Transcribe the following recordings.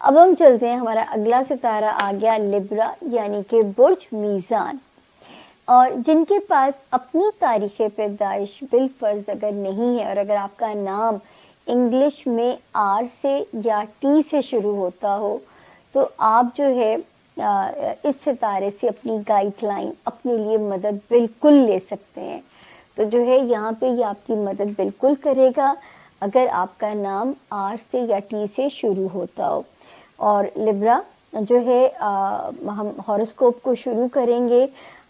अब हम चलते हैं, हमारा अगला सितारा आ गया लिब्रा यानी कि बुर्ज मीज़ान, और जिनके पास अपनी तारीख़ पैदाइश बिलफर्ज अगर नहीं है और अगर आपका नाम इंग्लिश में आर से या टी से शुरू होता हो तो आप जो है इस सितारे से अपनी गाइडलाइन, अपने लिए मदद बिल्कुल ले सकते हैं। तो जो है यहाँ पे ये आपकी मदद बिल्कुल करेगा अगर आपका नाम आर से या टी से शुरू होता हो। और लिब्रा जो है हम हॉरोस्कोप को शुरू करेंगे,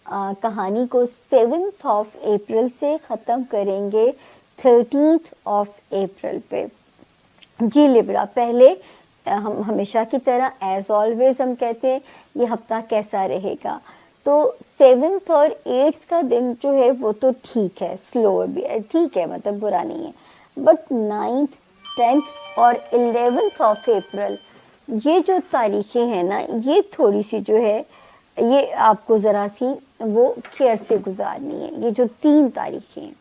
कहानी को 7 अप्रैल से ख़त्म करेंगे 13 अप्रैल पे। जी लिब्रा, पहले हम हमेशा की तरह एज ऑलवेज हम कहते हैं ये हफ्ता कैसा रहेगा। तो 7 और 8 का दिन जो है वो तो ठीक है, स्लो भी ठीक है, मतलब बुरा नहीं है। बट 9, 10 और 11 अप्रैल ये जो तारीखें हैं ना, ये थोड़ी सी जो है ये आपको ज़रा सी वो केयर से गुजारनी है। ये जो 3 तारीखें हैं,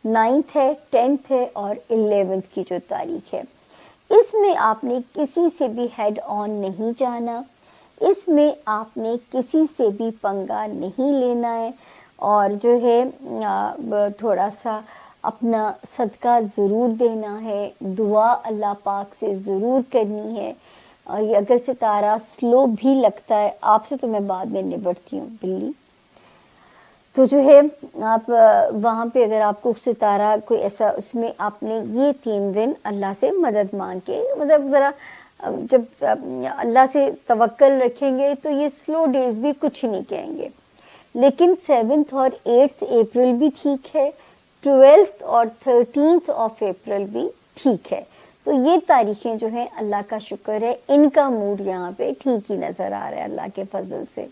9 है, 10 है और 11 की जो तारीख है, इसमें आपने किसी से भी हेड ऑन नहीं जाना, इसमें आपने किसी से भी पंगा नहीं लेना है। और जो है थोड़ा सा अपना सदका ज़रूर देना है, दुआ अल्लाह पाक से ज़रूर करनी है। और ये अगर सितारा स्लो भी लगता है आपसे तो मैं बाद में निपटती हूँ बिल्ली। तो जो है आप वहाँ पे अगर आपको सितारा कोई ऐसा, उसमें आपने ये 3 दिन अल्लाह से मदद मांग के, मतलब ज़रा जब अल्लाह से तवक्कल रखेंगे तो ये स्लो डेज भी कुछ नहीं कहेंगे। लेकिन 7 और 8 अप्रैल भी ठीक है, 12 और 13 अप्रैल भी ठीक है। तो ये तारीखें जो हैं अल्लाह का शुक्र है, इनका मूड यहाँ पे ठीक ही नज़र आ रहा है अल्लाह के फजल से।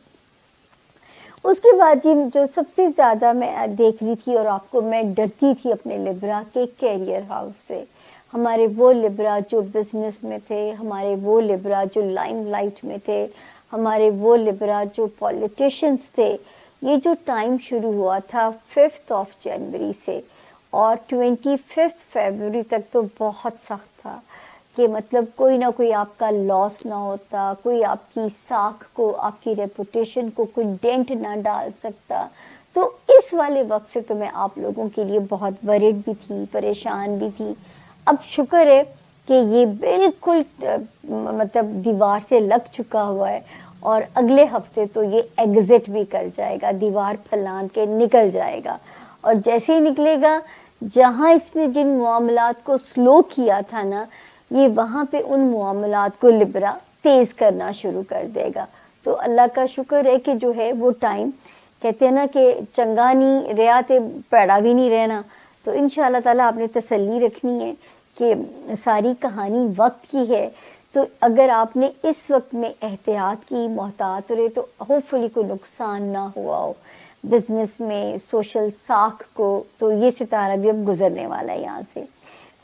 उसके बाद जी जो सबसे ज़्यादा मैं देख रही थी और आपको मैं डरती थी अपने लिब्रा के कैरियर हाउस से, हमारे वो लिब्रा जो बिज़नेस में थे, हमारे वो लिब्रा जो लाइमलाइट में थे, हमारे वो लिब्रा जो पॉलिटिशियंस थे। ये जो टाइम शुरू हुआ था 5 जनवरी से और 25 फरवरी तक तो बहुत सख्त था कि मतलब कोई ना कोई आपका लॉस ना होता, कोई आपकी साख को, आपकी रेपुटेशन को कोई डेंट ना डाल सकता। तो इस वाले वक्त से तो मैं आप लोगों के लिए बहुत वरीड भी थी, परेशान भी थी। अब शुक्र है कि ये बिल्कुल मतलब दीवार से लग चुका हुआ है और अगले हफ्ते तो ये एग्जिट भी कर जाएगा, दीवार फलान के निकल जाएगा। और जैसे ही निकलेगा, जहाँ इसने जिन मामलात को स्लो किया था ना, ये वहाँ पे उन मामलात को लिब्रा तेज़ करना शुरू कर देगा। तो अल्लाह का शुक्र है कि जो है वो टाइम, कहते हैं ना कि चंगा नहीं रहा ते पैड़ा भी नहीं रहना। तो इंशाअल्लाह ताला आपने तसल्ली रखनी है कि सारी कहानी वक्त की है। तो अगर आपने इस वक्त में एहतियात की, मोहतात रहे, तो होपफुली कोई नुकसान ना हुआ हो बिज़नेस में, सोशल साख को। तो ये सितारा भी अब गुजरने वाला है यहाँ से।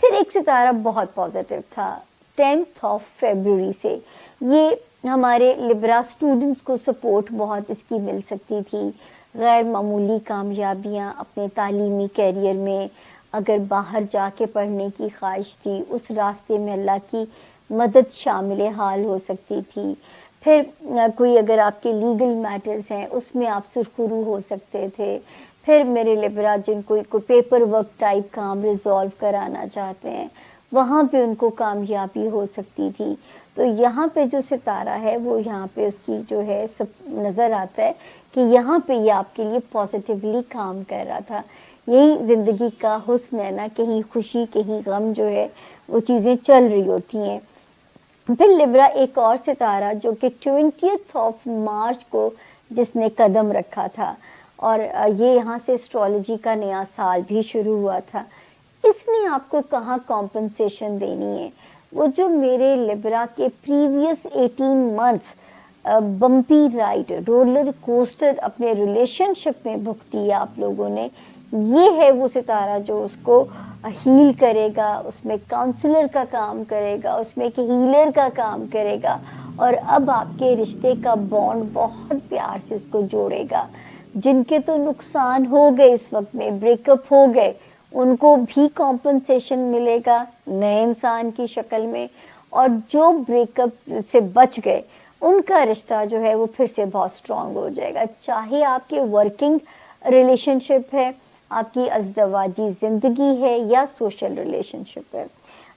फिर एक सितारा बहुत पॉजिटिव था 10 फरवरी से, ये हमारे लिब्रा स्टूडेंट्स को सपोर्ट बहुत इसकी मिल सकती थी। गैर मामूली कामयाबियाँ अपने तालीमी कैरियर में, अगर बाहर जाके पढ़ने की ख्वाहिश थी, उस रास्ते में अल्लाह की मदद शामिल हाल हो सकती थी। फिर कोई अगर आपके लीगल मैटर्स हैं उसमें आप सुरखरू हो सकते थे। फिर मेरे लिब्रा जिनको कोई पेपर वर्क टाइप काम रिजॉल्व कराना चाहते हैं, वहाँ पे उनको कामयाबी हो सकती थी। तो यहाँ पे जो सितारा है वो यहाँ पे उसकी जो है सब नज़र आता है कि यहाँ पे ये आपके लिए पॉजिटिवली काम कर रहा था। यही ज़िंदगी का हुस्न है ना, कहीं खुशी कहीं गम जो है वो चीज़ें चल रही होती हैं। फिर लिब्रा एक और सितारा जो कि 20 मार्च को जिसने कदम रखा था, और ये यहाँ से एस्ट्रोलॉजी का नया साल भी शुरू हुआ था। इसने आपको कहाँ कॉम्पनसेशन देनी है, वो जो मेरे लिब्रा के previous 18 months bumpy ride, roller coaster अपने रिलेशनशिप में भुगती है आप लोगों ने, ये है वो सितारा जो उसको हील करेगा, उसमें काउंसलर का काम करेगा, उसमें एक हीलर का काम करेगा और अब आपके रिश्ते का बॉन्ड बहुत प्यार से उसको जोड़ेगा। जिनके तो नुकसान हो गए, इस वक्त में ब्रेकअप हो गए, उनको भी कॉम्पनसेशन मिलेगा नए इंसान की शक्ल में। और जो ब्रेकअप से बच गए उनका रिश्ता जो है वो फिर से बहुत स्ट्रांग हो जाएगा। चाहे आपके वर्किंग रिलेशनशिप है, आपकी अज़दवाजी ज़िंदगी है या सोशल रिलेशनशिप है।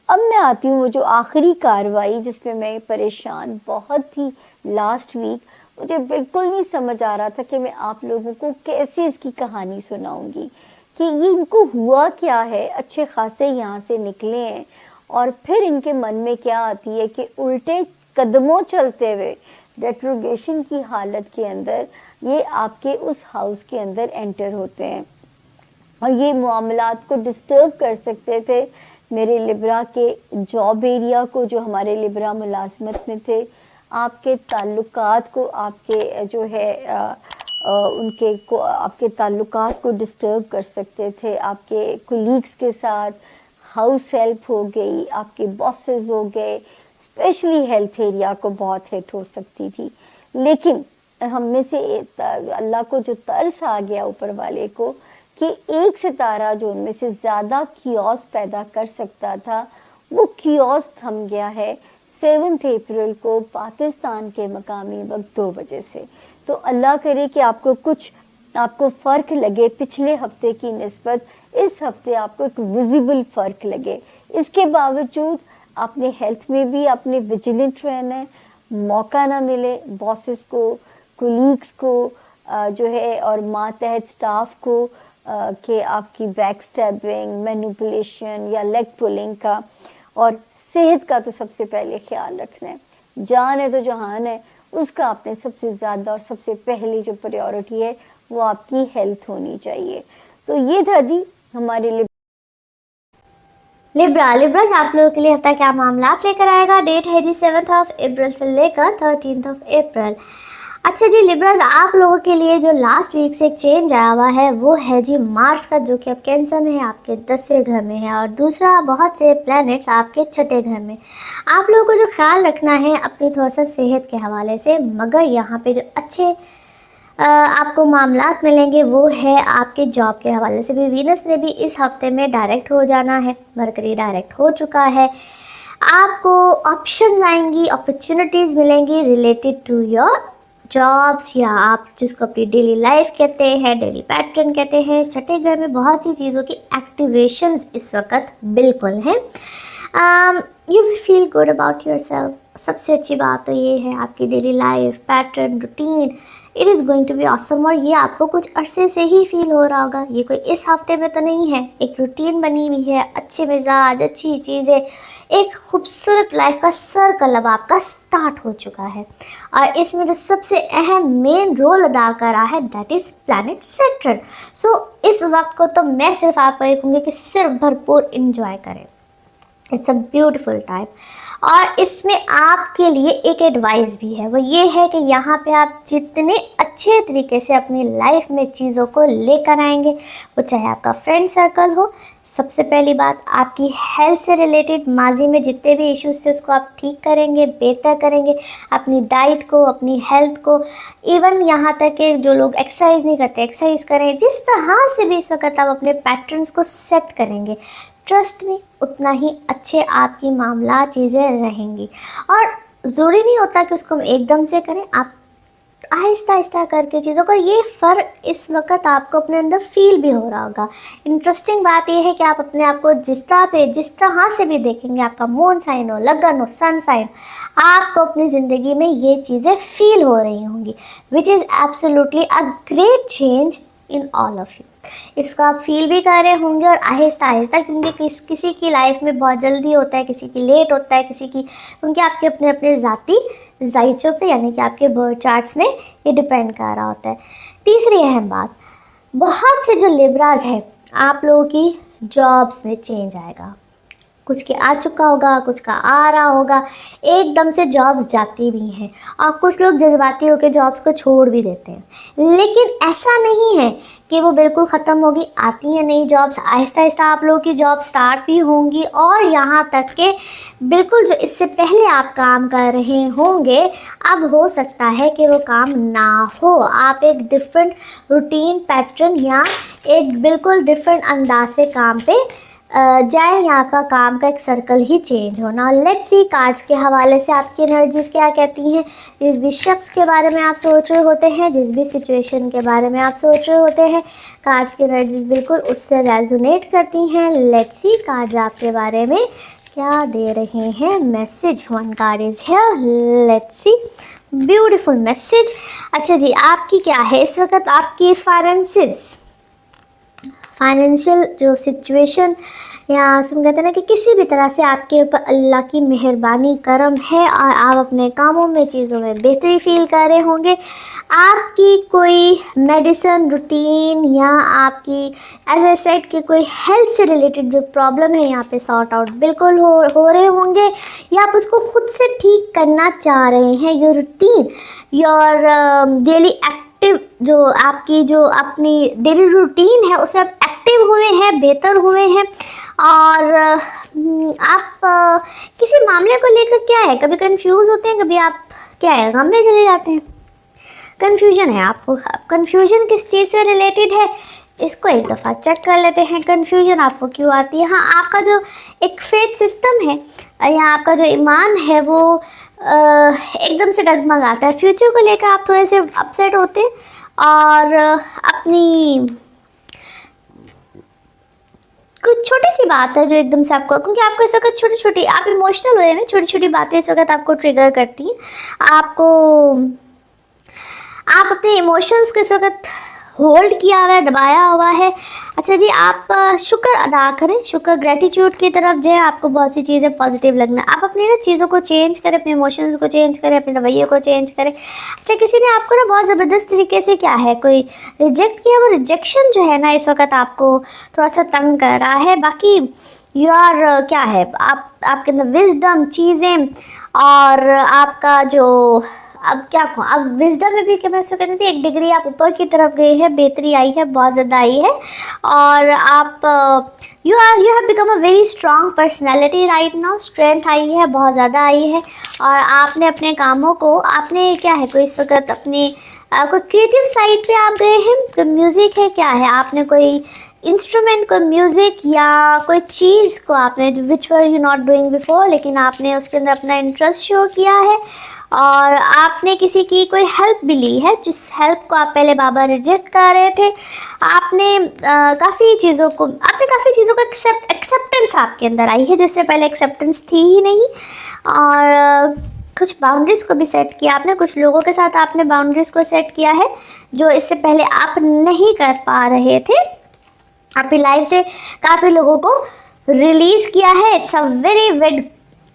अब मैं आती हूँ वो जो आखिरी कार्रवाई जिसमें मैं परेशान बहुत थी लास्ट वीक। मुझे बिल्कुल नहीं समझ आ रहा था कि मैं आप लोगों को कैसे इसकी कहानी सुनाऊंगी कि ये इनको हुआ क्या है। अच्छे खासे यहाँ से निकले हैं और फिर इनके मन में क्या आती है कि उल्टे कदमों चलते हुए रेट्रोगेशन की हालत के अंदर ये आपके उस हाउस के अंदर एंटर होते हैं और ये मामलात को डिस्टर्ब कर सकते थे मेरे लिब्रा के जॉब एरिया को, जो हमारे लिब्रा मुलाजमत में थे, आपके ताल्लुकात को, आपके जो है उनके को आपके ताल्लुकात को डिस्टर्ब कर सकते थे, आपके कोलीग्स के साथ, हाउस हेल्प हो गई, आपके बॉसेस हो गए, स्पेशली हेल्थ एरिया को बहुत हिट हो सकती थी। लेकिन हम में से अल्लाह को जो तरस आ गया ऊपर वाले को कि एक सितारा जो उनमें से ज़्यादा कियोस पैदा कर सकता था, वो कियोस थम गया है 7 अप्रैल को पाकिस्तान के मकामी वक्त 2 बजे से। तो अल्लाह करे कि आपको फ़र्क लगे पिछले हफ्ते की निस्बत इस हफ्ते आपको एक विजिबल फ़र्क लगे। इसके बावजूद अपने हेल्थ में भी अपने विजिलेंट रहना है, मौका ना मिले बॉसेस को, कोलीग्स को जो है और मातहत स्टाफ को कि आपकी बैक स्टैबिंग, मैनिपुलेशन या लेग पुलिंग का। और सेहत का तो सबसे पहले ख्याल रखना है। जान है तो जहान है, उसका आपने सबसे ज़्यादा और सबसे पहली जो प्रायोरिटी है वो आपकी हेल्थ होनी चाहिए। तो ये था जी हमारे लिए लिब्राज आप लोगों के लिए हफ्ता क्या मामला लेकर आएगा। डेट है जी 7 अप्रैल से लेकर 13 अप्रैल। अच्छा जी लिब्राज, आप लोगों के लिए जो लास्ट वीक से एक चेंज आया हुआ है वो है जी मार्स का, जो कि अब कैंसर में है, आपके 10वें घर में है, और दूसरा बहुत से प्लैनेट्स आपके 6ठे घर में। आप लोगों को जो ख्याल रखना है अपनी थोड़ा सा सेहत के हवाले से, मगर यहाँ पे जो अच्छे आपको मामलात मिलेंगे वो है आपके जॉब के हवाले से भी। वीनस ने भी इस हफ्ते में डायरेक्ट हो जाना है, मरकरी डायरेक्ट हो चुका है। आपको ऑप्शन आएंगी, अपॉर्चुनिटीज़ मिलेंगी रिलेटेड टू योर जॉब्स, या आप जिसको अपनी डेली लाइफ कहते हैं, डेली पैटर्न कहते हैं। 6ठे घर में बहुत सी चीज़ों की एक्टिवेशंस इस वक्त बिल्कुल हैं। You will feel good about yourself. सबसे अच्छी बात तो ये है आपकी daily life pattern routine, it is going to be awesome. और ये आपको कुछ अरसे से ही फील हो रहा होगा, ये कोई इस हफ्ते में तो नहीं है। एक रूटीन बनी हुई है, अच्छे मिजाज, अच्छी चीज़ें, एक खूबसूरत लाइफ का सर्कल अब आपका स्टार्ट हो चुका है। और इसमें जो सबसे अहम मेन रोल अदा कर रहा है दैट इज़ प्लैनेट सैटर्न। सो इस वक्त को तो मैं सिर्फ आपको ये कहूँगी कि सिर्फ भरपूर इंजॉय करें। It's a beautiful time. और इसमें आपके लिए एक एडवाइस भी है, वो ये है कि यहाँ पे आप जितने अच्छे तरीके से अपनी लाइफ में चीज़ों को लेकर आएंगे, वो चाहे आपका फ्रेंड सर्कल हो, सबसे पहली बात आपकी हेल्थ से रिलेटेड माजी में जितने भी इश्यूज थे उसको आप ठीक करेंगे, बेहतर करेंगे, अपनी डाइट को, अपनी हेल्थ को, इवन यहाँ तक कि जो लोग एक्सरसाइज नहीं करते एक्सरसाइज करें। जिस तरह से भी इस वक्त आप अपने पैटर्न्स को सेट करेंगे, ट्रस्ट में उतना ही अच्छे आपकी मामला चीज़ें रहेंगी। और ज़रूरी नहीं होता कि उसको हम एकदम से करें, आप आहिस्ता आहिस्ता करके चीज़ों को, ये फ़र्क इस वक्त आपको अपने अंदर फील भी हो रहा होगा। इंटरेस्टिंग बात यह है कि आप अपने आप को जिस तरह से भी देखेंगे, आपका मून साइन हो, लगन हो, सन साइन, आपको अपनी ज़िंदगी में ये चीज़ें फील हो रही होंगी, which is absolutely a great change in all of you. इसको आप फील भी कर रहे होंगे और आहिस्ता आहिस्ता, क्योंकि किसी की लाइफ में बहुत जल्दी होता है, किसी की लेट होता है, किसी की, क्योंकि आपके अपने अपने ज़ाती जायचों पे यानी कि आपके बर्थ चार्ट्स में ये डिपेंड कर रहा होता है। तीसरी अहम बात, बहुत से जो लिब्राज है आप लोगों की जॉब्स में चेंज आएगा। कुछ के आ चुका होगा, कुछ का आ रहा होगा, एकदम से जॉब्स जाती भी हैं और कुछ लोग जज्बाती होकर जॉब्स को छोड़ भी देते हैं। लेकिन ऐसा नहीं है कि वो बिल्कुल ख़त्म होगी, आती हैं नई जॉब्स, आहिस्ता आहिस्ता आप लोगों की जॉब स्टार्ट भी होंगी। और यहाँ तक कि बिल्कुल जो इससे पहले आप काम कर रहे होंगे, अब हो सकता है कि वो काम ना हो, आप एक डिफरेंट रूटीन पैटर्न या एक बिल्कुल डिफरेंट अंदाज से काम पे जाए, यहाँ का काम का एक सर्कल ही चेंज होना। लेट्स सी कार्ड्स के हवाले से आपकी एनर्जीज क्या कहती हैं। जिस भी शख्स के बारे में आप सोच रहे होते हैं, जिस भी सिचुएशन के बारे में आप सोच रहे होते हैं, कार्ड्स की एनर्जीज बिल्कुल उससे रेजोनेट करती हैं। लेट्स सी कार्ड्स आपके बारे में क्या दे रहे हैं message. One card is here, let's see, beautiful message. अच्छा जी, आपकी क्या है इस वक्त आपकी फाइनेंशियल जो सिचुएशन, या हम कहते हैं ना कि किसी भी तरह से आपके ऊपर अल्लाह की मेहरबानी करम है और आप अपने कामों में चीज़ों में बेहतरी फील कर रहे होंगे। आपकी कोई मेडिसिन रूटीन या आपकी एज ए सेट की कोई हेल्थ से रिलेटेड जो प्रॉब्लम है यहाँ पे सॉर्ट आउट बिल्कुल हो रहे होंगे, या आप उसको खुद से ठीक करना चाह रहे हैं। Your routine, your daily active, जो आपकी जो अपनी डेली रूटीन है उसमें आप एक्टिव हुए हैं, बेहतर हुए हैं। और आप किसी मामले को लेकर क्या है, कभी कंफ्यूज होते हैं, कभी आप क्या है गम में चले जाते हैं, कंफ्यूजन है आपको। कंफ्यूजन किस चीज़ से रिलेटेड है, इसको एक दफ़ा चेक कर लेते हैं। कंफ्यूजन आपको क्यों आती है? हाँ, आपका जो एक फेथ सिस्टम है या आपका जो ईमान है वो एकदम से डगमगाता है। फ्यूचर को लेकर आप थोड़े से अपसेट होते हैं और अपनी कुछ छोटी सी बात है जो एकदम से आपको, क्योंकि आपको इस वक्त छोटी छोटी, आप इमोशनल हो रहे हैं, छोटी छोटी बातें इस वक्त आपको ट्रिगर करती हैं। आप अपने इमोशंस को इस वक्त होल्ड किया हुआ है, दबाया हुआ है। अच्छा जी, आप शुक्र अदा करें, शुक्र ग्रेटिट्यूड की तरफ जो है आपको बहुत सी चीज़ें पॉजिटिव लगना। आप अपनी ना चीज़ों को चेंज करें, अपने इमोशंस को चेंज करें, अपने रवैये को चेंज करें। अच्छा, किसी ने आपको ना बहुत ज़बरदस्त तरीके से क्या है कोई रिजेक्ट किया, वो रिजेक्शन जो है ना इस वक्त आपको थोड़ा सा तंग कर रहा है। बाकी यार क्या है, आपके अंदर विजडम चीज़ें और आपका जो, अब क्या कहूँ, अब विजडम में भी क्या मैं कहती थी, एक डिग्री आप ऊपर की तरफ गए हैं, बेहतरी आई है, बहुत ज़्यादा आई है। और आप you have become a very strong personality right now. Strength आई है, बहुत ज़्यादा आई है। और आपने अपने कामों को, आपने क्या है कोई इस वक्त अपने कोई क्रिएटिव साइड पे आप गए हैं। कोई म्यूज़िक है, क्या है, आपने कोई इंस्ट्रूमेंट, कोई म्यूज़िक या कोई चीज़ को आपने which were you not doing before, लेकिन आपने उसके अंदर अपना इंटरेस्ट शो किया है। और आपने किसी की कोई हेल्प भी ली है, जिस हेल्प को आप पहले बाबा रिजेक्ट कर रहे थे। आपने काफ़ी चीज़ों को एक्सेप्टेंस आपके अंदर आई है, जिससे पहले एक्सेप्टेंस थी ही नहीं। और कुछ बाउंड्रीज़ को भी सेट किया आपने, कुछ लोगों के साथ आपने बाउंड्रीज़ को सेट किया है जो इससे पहले आप नहीं कर पा रहे थे। आपकी लाइफ से काफ़ी लोगों को रिलीज़ किया है। It's a very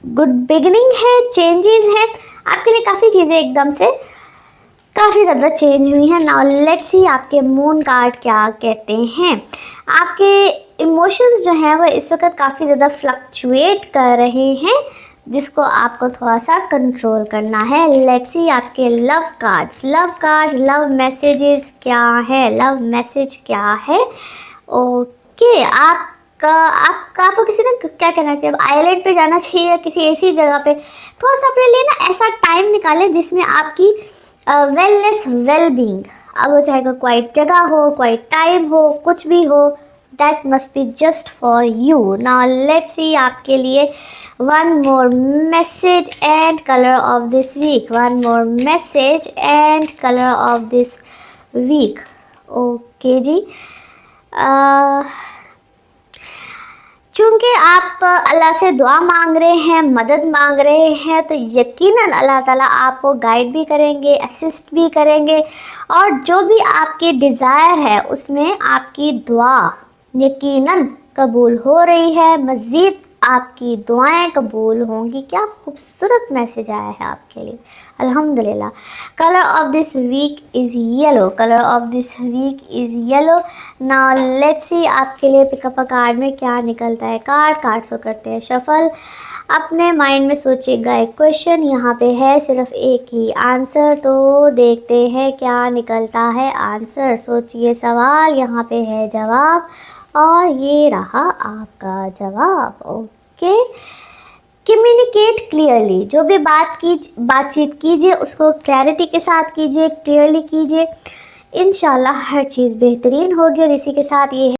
good beginning है, चेंजेस हैं आपके लिए। काफ़ी चीज़ें एकदम से काफ़ी ज़्यादा चेंज हुई हैं। नाउ लेट्स सी आपके मून कार्ड क्या कहते हैं। आपके इमोशंस जो हैं वो इस वक्त काफ़ी ज़्यादा फ्लक्चुएट कर रहे हैं, जिसको आपको थोड़ा सा कंट्रोल करना है। लेट्स सी आपके लव कार्ड्स, लव मैसेजेस क्या है, लव मैसेज क्या है। ओके, आपको किसी ने क्या कहना चाहिए, अब आइलैंड पे जाना चाहिए या किसी ऐसी जगह पे थोड़ा सा अपने लिए ना ऐसा टाइम निकालें जिसमें आपकी वेलनेस वेलबींग, अब वो चाहे कोई जगह हो, कोई टाइम हो, कुछ भी हो, that must be just for you. Now let's see आपके लिए one more message and colour of this week, one more message and colour of this week. Okay जी, चूँकि आप अल्लाह से दुआ मांग रहे हैं, मदद मांग रहे हैं, तो यकीनन अल्लाह ताला आपको गाइड भी करेंगे, असिस्ट भी करेंगे। और जो भी आपकी डिज़ायर है उसमें आपकी दुआ यकीनन कबूल हो रही है, मज़ीद आपकी दुआएं कबूल होंगी। क्या खूबसूरत मैसेज आया है आपके लिए, अल्हम्दुलिल्लाह। Colour of this week is yellow, colour of this week is yellow. Now let's see आपके लिए पिकअप अ कार्ड में क्या निकलता है। कार्ड्स को करते हैं शफल। अपने माइंड में सोचिएगा एक क्वेश्चन, यहाँ पे है सिर्फ एक ही आंसर, तो देखते हैं क्या निकलता है आंसर। सोचिए सवाल, यहाँ पे है जवाब, और ये रहा आपका जवाब। ओके, कम्युनिकेट क्लियरली, जो भी बातचीत कीजिए उसको क्लैरिटी के साथ कीजिए, क्लियरली कीजिए। इंशाल्लाह हर चीज़ बेहतरीन होगी। और इसी के साथ ये